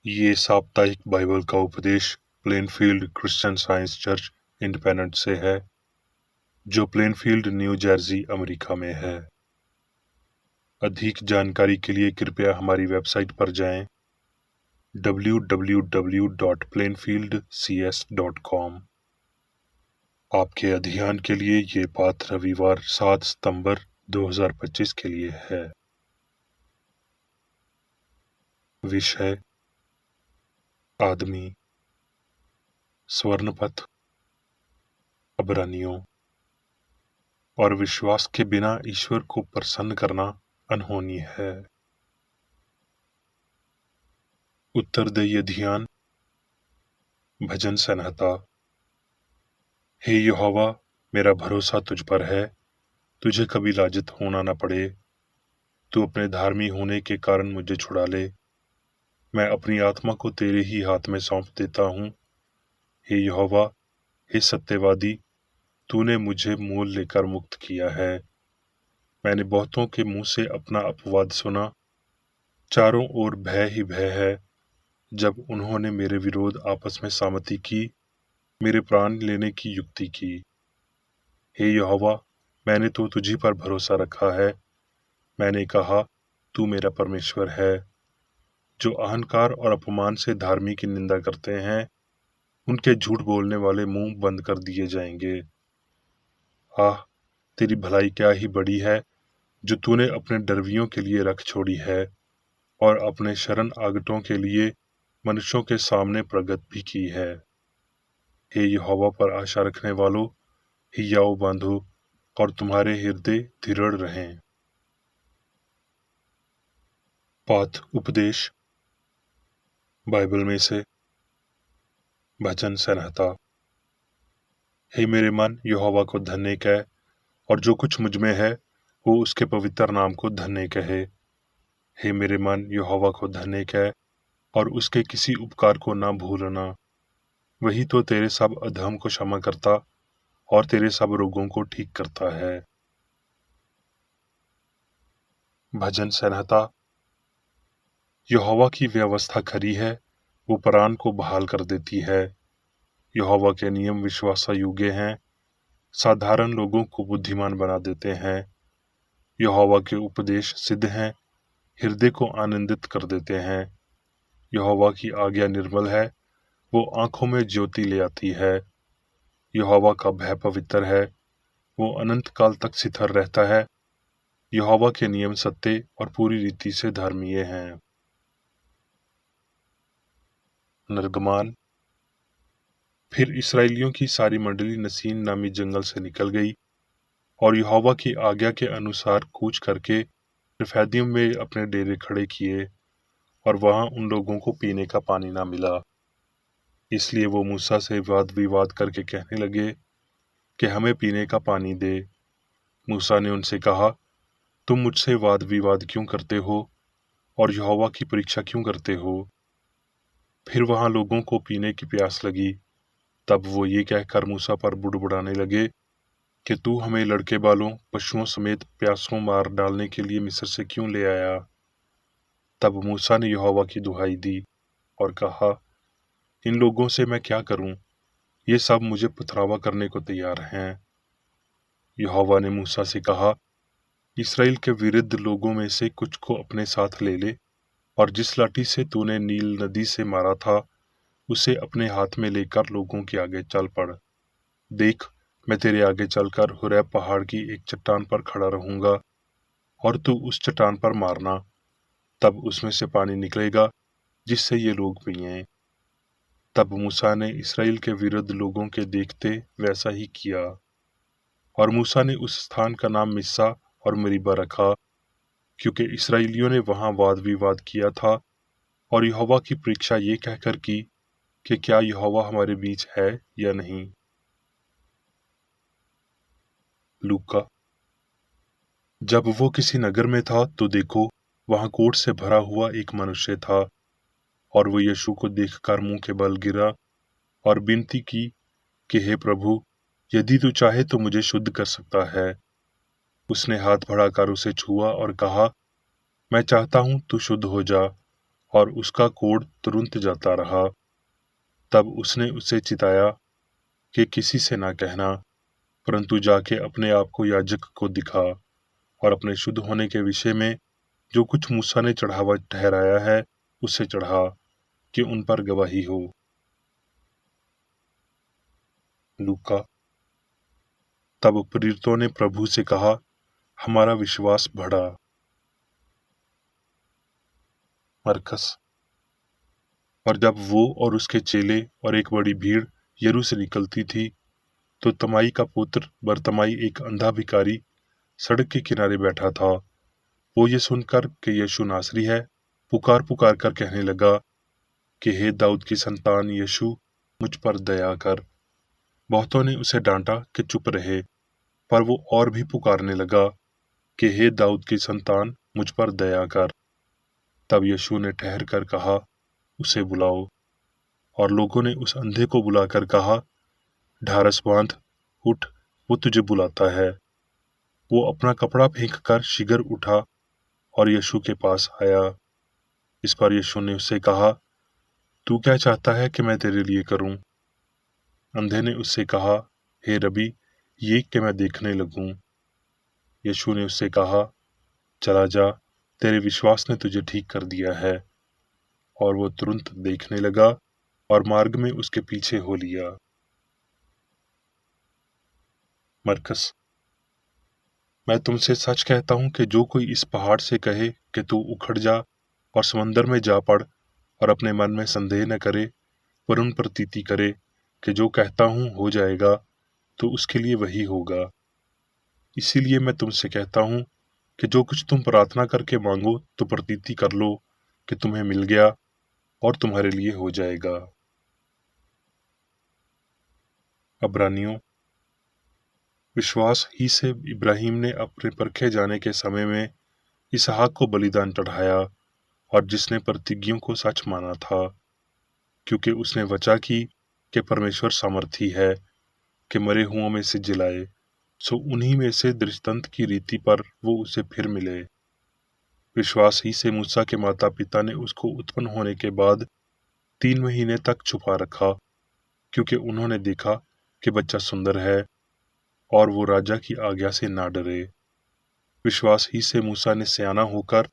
ये साप्ताहिक बाइबल का उपदेश Plainfield Christian science church independent से है, जो प्लेनफील्ड, न्यू जर्सी, अमेरिका में है। अधिक जानकारी के लिए कृपया हमारी वेबसाइट पर जाएं www.plainfieldcs.com। आपके अध्ययन के लिए ये पाठ रविवार 7 सितंबर 2025 के लिए है। विषय: आदमी, स्वर्णपथ, अब्रानियों और विश्वास के बिना ईश्वर को प्रसन्न करना अनहोनी है। उत्तरदायी ध्यान। भजन संहिता। हे यहोवा, मेरा भरोसा तुझ पर है, तुझे कभी लाजित होना न पड़े। तू अपने धार्मी होने के कारण मुझे छुड़ा ले। मैं अपनी आत्मा को तेरे ही हाथ में सौंप देता हूँ। हे यहोवा, हे सत्यवादी, तूने मुझे मोल लेकर मुक्त किया है। मैंने बहुतों के मुंह से अपना अपवाद सुना। चारों ओर भय ही भय है। जब उन्होंने मेरे विरोध आपस में सहमति की, मेरे प्राण लेने की युक्ति की। हे यहोवा, मैंने तो तुझी पर भरोसा रखा है। मैंने कहा, तू मेरा परमेश्वर है। जो अहंकार और अपमान से धार्मिक की निंदा करते हैं, उनके झूठ बोलने वाले मुंह बंद कर दिए जाएंगे। आह, तेरी भलाई क्या ही बड़ी है, जो तूने अपने डरवियों के लिए रख छोड़ी है और अपने शरण आगतों के लिए मनुष्यों के सामने प्रगट भी की है। हे यहोवा पर आशा रखने वालों, हियाव बांधो और तुम्हारे हृदय दृढ़ रहें। पाठ उपदेश बाइबल में से। भजन संहिता। हे मेरे मन, यहोवा को धन्य कह, और जो कुछ मुझ में है वो उसके पवित्र नाम को धन्य कहे। हे मेरे मन, यहोवा को धन्य कह, और उसके किसी उपकार को ना भूलना। वही तो तेरे सब अधर्म को क्षमा करता और तेरे सब रोगों को ठीक करता है। भजन संहिता। यहोवा की व्यवस्था खरी है, वो प्राण को बहाल कर देती है। यहोवा के नियम विश्वासयोग्य हैं, साधारण लोगों को बुद्धिमान बना देते हैं। यहोवा के उपदेश सिद्ध हैं, हृदय को आनंदित कर देते हैं। यहोवा की आज्ञा निर्मल है, वो आंखों में ज्योति ले आती है। यहोवा का भय पवित्र है, वो अनंत काल तक स्थिर रहता है। यहोवा के नियम सत्य और पूरी रीति से धर्मीय हैं। निर्गमान। फिर इसराइलियों की सारी मंडली नसीन नामी जंगल से निकल गई और यहोवा की आज्ञा के अनुसार कूच करके रिफैदीम में अपने डेरे खड़े किए, और वहां उन लोगों को पीने का पानी ना मिला। इसलिए वो मूसा से वाद विवाद करके कहने लगे कि हमें पीने का पानी दे। मूसा ने उनसे कहा, तुम मुझसे वाद विवाद क्यों करते हो और यहोवा की परीक्षा क्यों करते हो? फिर वहां लोगों को पीने की प्यास लगी। तब वो ये कहकर मूसा पर बुड़बुड़ाने लगे कि तू हमें लड़के बालों पशुओं समेत प्यासों मार डालने के लिए मिस्र से क्यों ले आया? तब मूसा ने यहोवा की दुहाई दी और कहा, इन लोगों से मैं क्या करूं? ये सब मुझे पथरावा करने को तैयार हैं। यहोवा ने मूसा से कहा, इसराइल के विरुद्ध लोगों में से कुछ को अपने साथ ले ले, और जिस लाठी से तूने नील नदी से मारा था उसे अपने हाथ में लेकर लोगों के आगे चल पड़। देख, मैं तेरे आगे चलकर हुरैब पहाड़ की एक चट्टान पर खड़ा रहूंगा, और तू उस चट्टान पर मारना। तब उसमें से पानी निकलेगा जिससे ये लोग पिएं। तब मूसा ने इसराइल के विरुद्ध लोगों के देखते वैसा ही किया, और मूसा ने उस स्थान का नाम मिस्सा और मरीबा रखा, क्योंकि इसराइलियों ने वहां वाद विवाद किया था और यहोवा की परीक्षा ये कहकर की कि क्या यहोवा हमारे बीच है या नहीं। लूका। जब वो किसी नगर में था तो देखो, वहां कोढ़ से भरा हुआ एक मनुष्य था, और वो यीशु को देखकर मुंह के बल गिरा और विनती की कि हे प्रभु, यदि तू चाहे तो मुझे शुद्ध कर सकता है। उसने हाथ बढ़ाकर उसे छुआ और कहा, मैं चाहता हूं तू शुद्ध हो जा। और उसका कोढ़ तुरंत जाता रहा। तब उसने उसे चिताया कि किसी से ना कहना, परंतु जाके अपने आप को याजक को दिखा और अपने शुद्ध होने के विषय में जो कुछ मूसा ने चढ़ावा ठहराया है उसे चढ़ा, कि उन पर गवाही हो। लूका। तब प्रेरितों ने प्रभु से कहा, हमारा विश्वास बढ़ा। मरकस। और जब वो और उसके चेले और एक बड़ी भीड़ यरू से निकलती थी, तो तमाई का पुत्र बरतमाई, एक अंधा भिखारी, सड़क के किनारे बैठा था। वो ये सुनकर कि यीशु नासरी है, पुकार पुकार कर कहने लगा कि हे दाऊद की संतान यीशु, मुझ पर दया कर। बहुतों ने उसे डांटा कि चुप रहे, पर वो और भी पुकारने लगा कि हे दाऊद की संतान, मुझ पर दया कर। तब यीशु ने ठहर कर कहा, उसे बुलाओ। और लोगों ने उस अंधे को बुलाकर कहा, ढारस बांध, उठ, वो तुझे बुलाता है। वो अपना कपड़ा फेंक कर शीघ्र उठा और यीशु के पास आया। इस पर यीशु ने उससे कहा, तू क्या चाहता है कि मैं तेरे लिए करूं? अंधे ने उससे कहा, हे रबी, ये कि मैं देखने लगूं। यीशु ने उससे कहा, चला जा, तेरे विश्वास ने तुझे ठीक कर दिया है। और वो तुरंत देखने लगा और मार्ग में उसके पीछे हो लिया। मरकस। मैं तुमसे सच कहता हूं कि जो कोई इस पहाड़ से कहे कि तू उखड़ जा और समंदर में जा पड़, और अपने मन में संदेह न करे, पर उन प्रतीति करे कि जो कहता हूं हो जाएगा, तो उसके लिए वही होगा। इसीलिए मैं तुमसे कहता हूं कि जो कुछ तुम प्रार्थना करके मांगो, तो प्रतीति कर लो कि तुम्हें मिल गया और तुम्हारे लिए हो जाएगा। अब्रानियों। विश्वास ही से इब्राहिम ने अपने परखे जाने के समय में इसहाक को बलिदान चढ़ाया, और जिसने प्रतिज्ञों को सच माना था, क्योंकि उसने वचा की कि परमेश्वर सामर्थी है कि मरे हुओं में से जिलाए, सो उन्हीं में से दृष्टांत की रीति पर वो उसे फिर मिले। विश्वास ही से मूसा के माता पिता ने उसको उत्पन्न होने के बाद 3 महीने तक छुपा रखा, क्योंकि उन्होंने देखा कि बच्चा सुंदर है और वो राजा की आज्ञा से ना डरे। विश्वास ही से मूसा ने सयाना होकर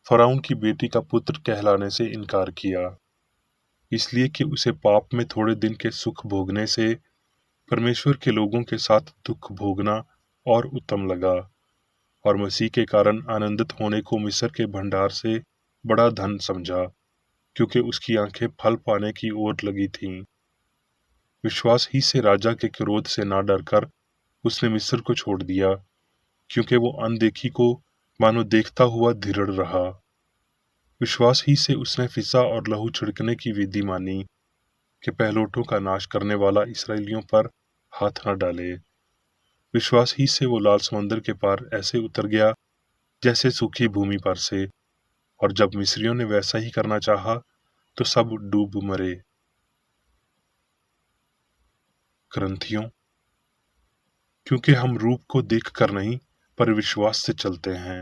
फराउन की बेटी का पुत्र कहलाने से इनकार किया, इसलिए कि उसे पाप में थोड़े दिन के सुख भोगने से परमेश्वर के लोगों के साथ दुख भोगना और उत्तम लगा, और मसीह के कारण आनंदित होने को मिस्र के भंडार से बड़ा धन समझा, क्योंकि उसकी आंखें फल पाने की ओर लगी थीं। विश्वास ही से राजा के क्रोध से ना डरकर उसने मिस्र को छोड़ दिया, क्योंकि वो अनदेखी को मानो देखता हुआ दृढ़ रहा। विश्वास ही से उसने फिसा और लहू छिड़कने की विधि मानी, कि पहलोठों का नाश करने वाला इसराइलियों पर हाथ न डाले। विश्वास ही से वो लाल समंदर के पार ऐसे उतर गया जैसे सूखी भूमि पर से, और जब मिस्रियों ने वैसा ही करना चाहा, तो सब डूब मरे। ग्रंथियों। क्योंकि हम रूप को देखकर नहीं, पर विश्वास से चलते हैं।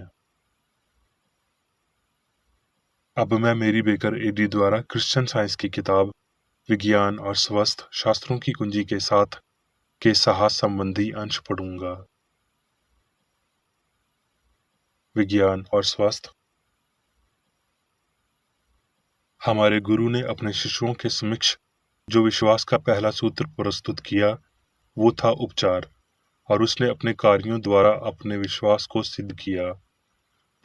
अब मैं मेरी बेकर एडी द्वारा क्रिश्चियन साइंस की किताब विज्ञान और स्वास्थ्य शास्त्रों की कुंजी के साथ के साहस संबंधी अंश पढ़ूंगा। विज्ञान और स्वास्थ्य। हमारे गुरु ने अपने शिष्यों के समक्ष जो विश्वास का पहला सूत्र प्रस्तुत किया, वो था उपचार, और उसने अपने कार्यों द्वारा अपने विश्वास को सिद्ध किया।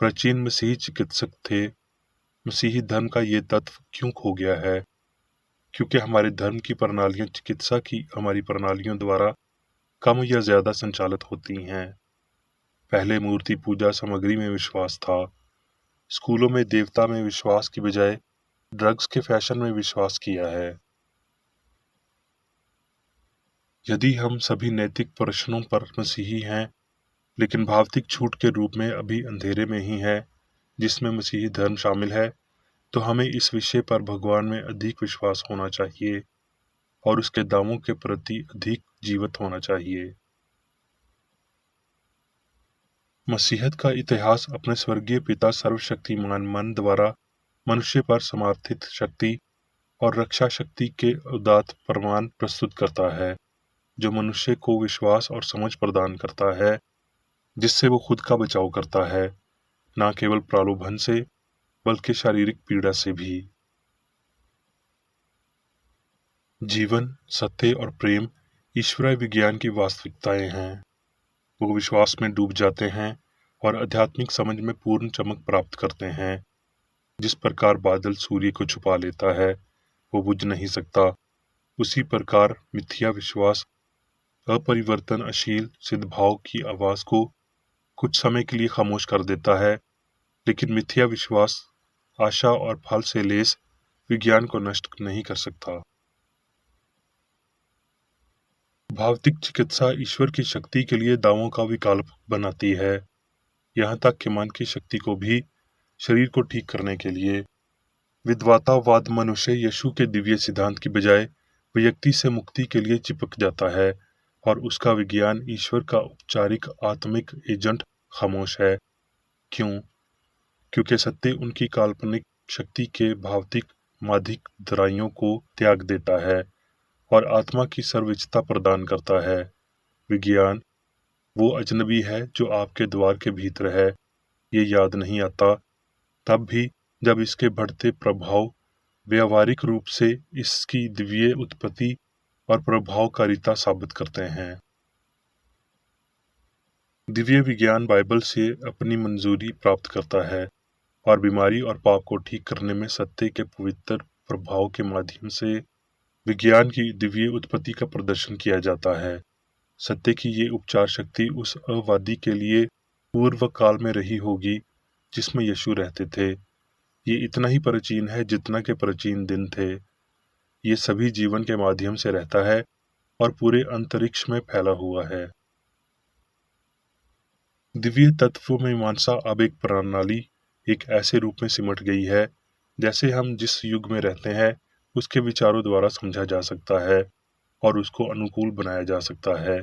प्राचीन मसीही चिकित्सक थे। मसीही धर्म का ये तत्व क्यों खो गया है? क्योंकि हमारे धर्म की प्रणालियां चिकित्सा की हमारी प्रणालियों द्वारा कम या ज्यादा संचालित होती हैं। पहले मूर्ति पूजा सामग्री में विश्वास था। स्कूलों में देवता में विश्वास की बजाय ड्रग्स के फैशन में विश्वास किया है। यदि हम सभी नैतिक प्रश्नों पर मसीही हैं, लेकिन भौतिक छूट के रूप में अभी अंधेरे में ही हैं, जिसमें मसीही धर्म शामिल है, तो हमें इस विषय पर भगवान में अधिक विश्वास होना चाहिए और उसके दावों के प्रति अधिक जीवित होना चाहिए। मसीहत का इतिहास अपने स्वर्गीय पिता सर्वशक्तिमान मन द्वारा मनुष्य पर समर्थित शक्ति और रक्षा शक्ति के उदात्त प्रमाण प्रस्तुत करता है, जो मनुष्य को विश्वास और समझ प्रदान करता है, जिससे वो खुद का बचाव करता है, न केवल प्रलोभन से बल्कि शारीरिक पीड़ा से भी। जीवन, सत्य और प्रेम ईश्वरीय विज्ञान की वास्तविकताएं हैं। वो विश्वास में डूब जाते हैं और आध्यात्मिक समझ में पूर्ण चमक प्राप्त करते हैं। जिस प्रकार बादल सूर्य को छुपा लेता है, वो बुझ नहीं सकता, उसी प्रकार मिथ्या विश्वास अपरिवर्तनशील सिद्धाभाव की आवाज को कुछ समय के लिए खामोश कर देता है, लेकिन मिथ्या विश्वास आशा और फल से लैस विज्ञान को नष्ट नहीं कर सकता। भौतिक चिकित्सा ईश्वर की शक्ति के लिए दावों का विकल्प बनाती है, यहाँ तक कि मन की शक्ति को भी शरीर को ठीक करने के लिए। विधवातावाद मनुष्य यीशु के दिव्य सिद्धांत की बजाय व्यक्ति से मुक्ति के लिए चिपक जाता है, और उसका विज्ञान ईश्वर का औपचारिक आत्मिक एजेंट खामोश है। क्यों? क्योंकि सत्य उनकी काल्पनिक शक्ति के भौतिक माधिक दराइयों को त्याग देता है और आत्मा की सर्वोच्चता प्रदान करता है। विज्ञान वो अजनबी है जो आपके द्वार के भीतर है, ये याद नहीं आता, तब भी जब इसके बढ़ते प्रभाव व्यावहारिक रूप से इसकी दिव्य उत्पत्ति और प्रभावकारिता साबित करते हैं। दिव्य विज्ञान बाइबल से अपनी मंजूरी प्राप्त करता है और बीमारी और पाप को ठीक करने में सत्य के पवित्र प्रभाव के माध्यम से विज्ञान की दिव्य उत्पत्ति का प्रदर्शन किया जाता है। सत्य की ये उपचार शक्ति उस अवधि के लिए पूर्व काल में रही होगी जिसमें यीशु रहते थे। ये इतना ही प्राचीन है जितना के प्राचीन दिन थे। ये सभी जीवन के माध्यम से रहता है और पूरे अंतरिक्ष में फैला हुआ है। दिव्य तत्व मीमांसा अब एक प्रणाली, एक ऐसे रूप में सिमट गई है जैसे हम जिस युग में रहते हैं उसके विचारों द्वारा समझा जा सकता है और उसको अनुकूल बनाया जा सकता है।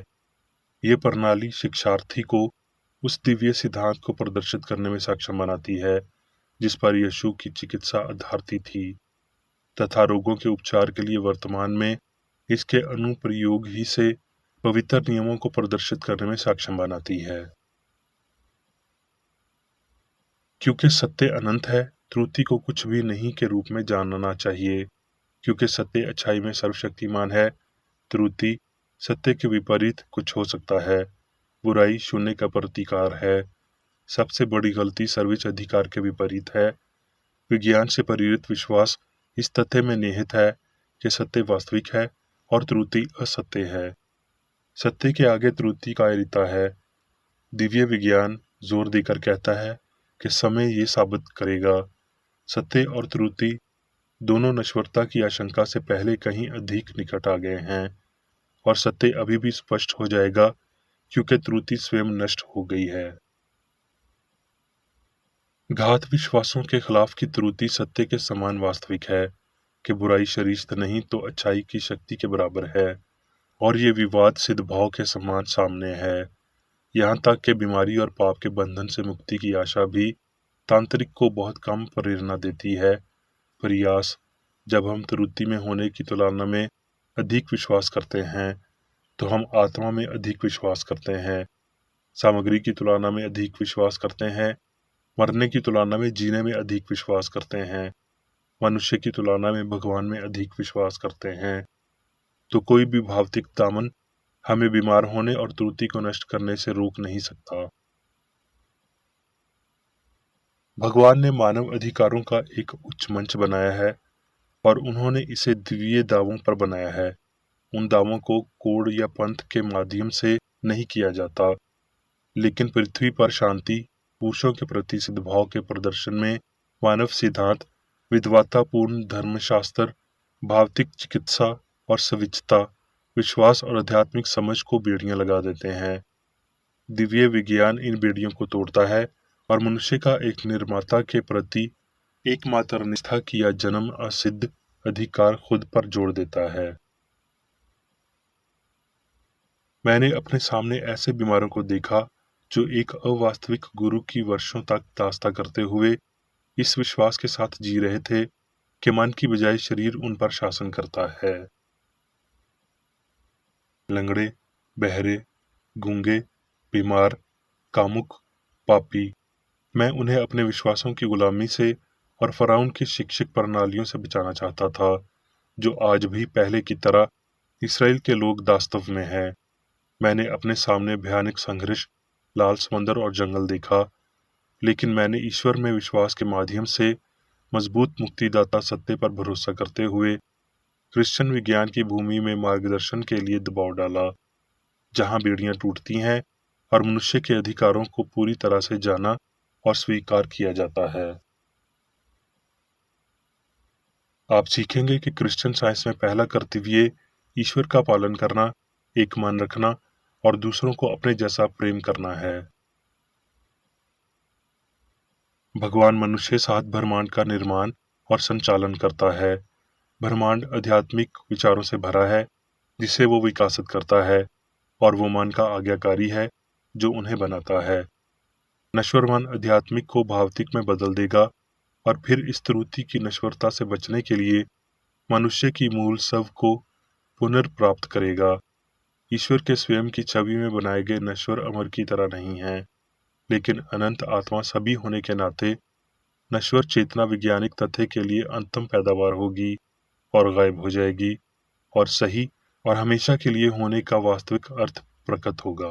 ये प्रणाली शिक्षार्थी को उस दिव्य सिद्धांत को प्रदर्शित करने में सक्षम बनाती है जिस पर यीशु की चिकित्सा आधारित थी, तथा रोगों के उपचार के लिए वर्तमान में इसके अनुप्रयोग ही से पवित्र नियमों को प्रदर्शित करने में सक्षम बनाती है। क्योंकि सत्य अनंत है, त्रुटि को कुछ भी नहीं के रूप में जानना चाहिए। क्योंकि सत्य अच्छाई में सर्वशक्तिमान है, त्रुटि सत्य के विपरीत कुछ हो सकता है। बुराई शून्य का प्रतिकार है। सबसे बड़ी गलती सर्वोच्च अधिकार के विपरीत है। विज्ञान से प्रेरित विश्वास इस तथ्य में निहित है कि सत्य वास्तविक है और त्रुटि असत्य है। सत्य के आगे त्रुटि कायरता है। दिव्य विज्ञान जोर देकर कहता है कि समय ये साबित करेगा। सत्य और त्रुटि दोनों नश्वरता की आशंका से पहले कहीं अधिक निकट आ गए हैं, और सत्य अभी भी स्पष्ट हो जाएगा क्योंकि त्रुटि स्वयं नष्ट हो गई है। घात विश्वासों के खिलाफ की त्रुटि सत्य के समान वास्तविक है कि बुराई शरीर नहीं तो अच्छाई की शक्ति के बराबर है, और ये विवाद सिद्ध भाव के समान सामने है। यहाँ तक कि बीमारी और पाप के बंधन से मुक्ति की आशा भी तांत्रिक को बहुत कम प्रेरणा देती है। प्रयास जब हम त्रुटि में होने की तुलना में अधिक विश्वास करते हैं तो हम आत्मा में अधिक विश्वास करते हैं, सामग्री की तुलना में अधिक विश्वास करते हैं, मरने की तुलना में जीने में अधिक विश्वास करते हैं, मनुष्य की तुलना में भगवान में अधिक विश्वास करते हैं। तो कोई भी भौतिक दामन हमें बीमार होने और त्रुटि को नष्ट करने से रोक नहीं सकता। भगवान ने मानव अधिकारों का एक उच्च मंच बनाया है और उन्होंने इसे दिव्य दावों पर बनाया है। उन दावों को कोड या पंथ के माध्यम से नहीं किया जाता, लेकिन पृथ्वी पर शांति, पुरुषों के प्रति सद्भाव के प्रदर्शन में मानव सिद्धांत, विद्वतापूर्ण धर्मशास्त्र, भौतिक चिकित्सा और सविच्छता, विश्वास और आध्यात्मिक समझ को बेड़ियां लगा देते हैं। दिव्य विज्ञान इन बेड़ियों को तोड़ता है और मनुष्य का एक निर्माता के प्रति एकमात्र निष्ठा किया जन्म असिद्ध अधिकार खुद पर जोड़ देता है। मैंने अपने सामने ऐसे बीमारों को देखा जो एक अवास्तविक गुरु की वर्षों तक दास्ता करते हुए इस विश्वास के साथ जी रहे थे कि मन की बजाय शरीर उन पर शासन करता है। लंगड़े, बहरे, गूंगे, बीमार, कामुक, पापी, मैं उन्हें अपने विश्वासों की गुलामी से और फ़िरौन की शिक्षक प्रणालियों से बचाना चाहता था, जो आज भी पहले की तरह इसराइल के लोग दास्तव में हैं। मैंने अपने सामने भयानक संघर्ष, लाल समंदर और जंगल देखा, लेकिन मैंने ईश्वर में विश्वास के माध्यम से मजबूत मुक्तिदाता सत्य पर भरोसा करते हुए क्रिश्चियन विज्ञान की भूमि में मार्गदर्शन के लिए दबाव डाला, जहां बेड़ियां टूटती हैं और मनुष्य के अधिकारों को पूरी तरह से जाना और स्वीकार किया जाता है। आप सीखेंगे कि क्रिश्चियन साइंस में पहला कर्तव्य ईश्वर का पालन करना, एक मन रखना और दूसरों को अपने जैसा प्रेम करना है। भगवान मनुष्य साथ ब्रह्मांड का निर्माण और संचालन करता है। ब्रह्मांड आध्यात्मिक विचारों से भरा है, जिसे वो विकसित करता है, और वो मन का आज्ञाकारी है, जो उन्हें बनाता है। नश्वर मन आध्यात्मिक को भौतिक में बदल देगा, और फिर इस त्रुटि की नश्वरता से बचने के लिए मनुष्य की मूल स्व को पुनर्प्राप्त करेगा। ईश्वर के स्वयं की छवि में बनाए गए नश्वर अमर की तरह नहीं हैं, लेकिन अनंत आत्मा सभी होने के नाते नश्वर चेतना वैज्ञानिक तथ्य के लिए अंतिम पैदावार होगी और गायब हो जाएगी, और सही और हमेशा के लिए होने का वास्तविक अर्थ प्रकट होगा।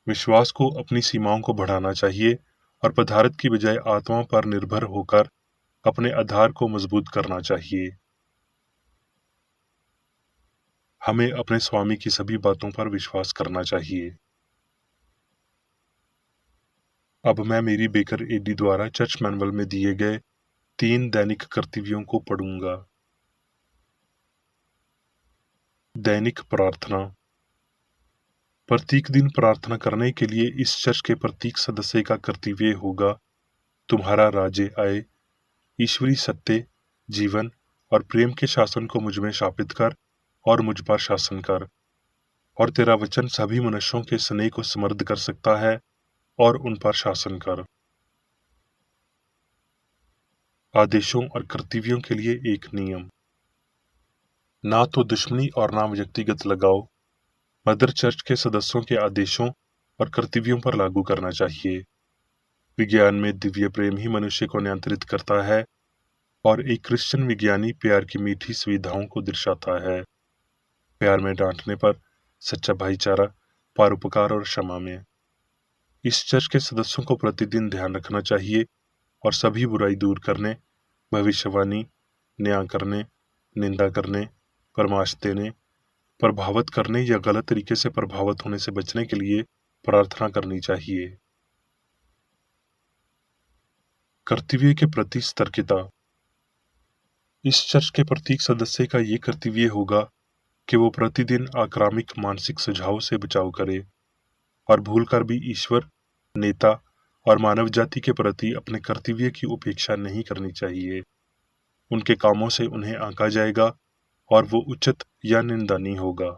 विश्वास को अपनी सीमाओं को बढ़ाना चाहिए और पदार्थ की बजाय आत्मा पर निर्भर होकर अपने आधार को मजबूत करना चाहिए। हमें अपने स्वामी की सभी बातों पर विश्वास करना चाहिए। अब मैं मेरी बेकर एडी द्वारा चर्च मैनुअल में दिए गए 3 दैनिक कर्तव्यों को पढ़ूंगा। दैनिक प्रार्थना। प्रत्येक दिन प्रार्थना करने के लिए इस चर्च के प्रत्येक सदस्य का कर्तव्य होगा, तुम्हारा राज्य आए, ईश्वरी सत्य, जीवन और प्रेम के शासन को मुझ में स्थापित कर और मुझ पर शासन कर, और तेरा वचन सभी मनुष्यों के स्नेह को समृद्ध कर सकता है और उन पर शासन कर। आदेशों और कर्तव्यों के लिए एक नियम। ना तो दुश्मनी और ना व्यक्तिगत लगाव मदर चर्च के सदस्यों के आदेशों और कर्तव्यों पर लागू करना चाहिए। विज्ञान में दिव्य प्रेम ही मनुष्य को नियंत्रित करता है, और एक क्रिश्चियन विज्ञानी प्यार की मीठी सुविधाओं को दर्शाता है। प्यार में डांटने पर, सच्चा भाईचारा, परोपकार और क्षमा में। इस चर्च के सदस्यों को प्रतिदिन ध्यान रखना चाहिए और सभी बुराई दूर करने, भविष्यवाणी, न्याय करने, निंदा करने, परामर्श देने, प्रभावित करने या गलत तरीके से प्रभावित होने से बचने के लिए प्रार्थना करनी चाहिए। कर्तव्य के प्रति सतर्कता। इस चर्च के प्रत्येक सदस्य का ये कर्तव्य होगा कि वो प्रतिदिन आक्रामक मानसिक सुझाव से बचाव करे और भूलकर भी ईश्वर, नेता और मानव जाति के प्रति अपने कर्तव्य की उपेक्षा नहीं करनी चाहिए। उनके कामों से उन्हें आंका जाएगा और वो उचित या निंदनीय होगा।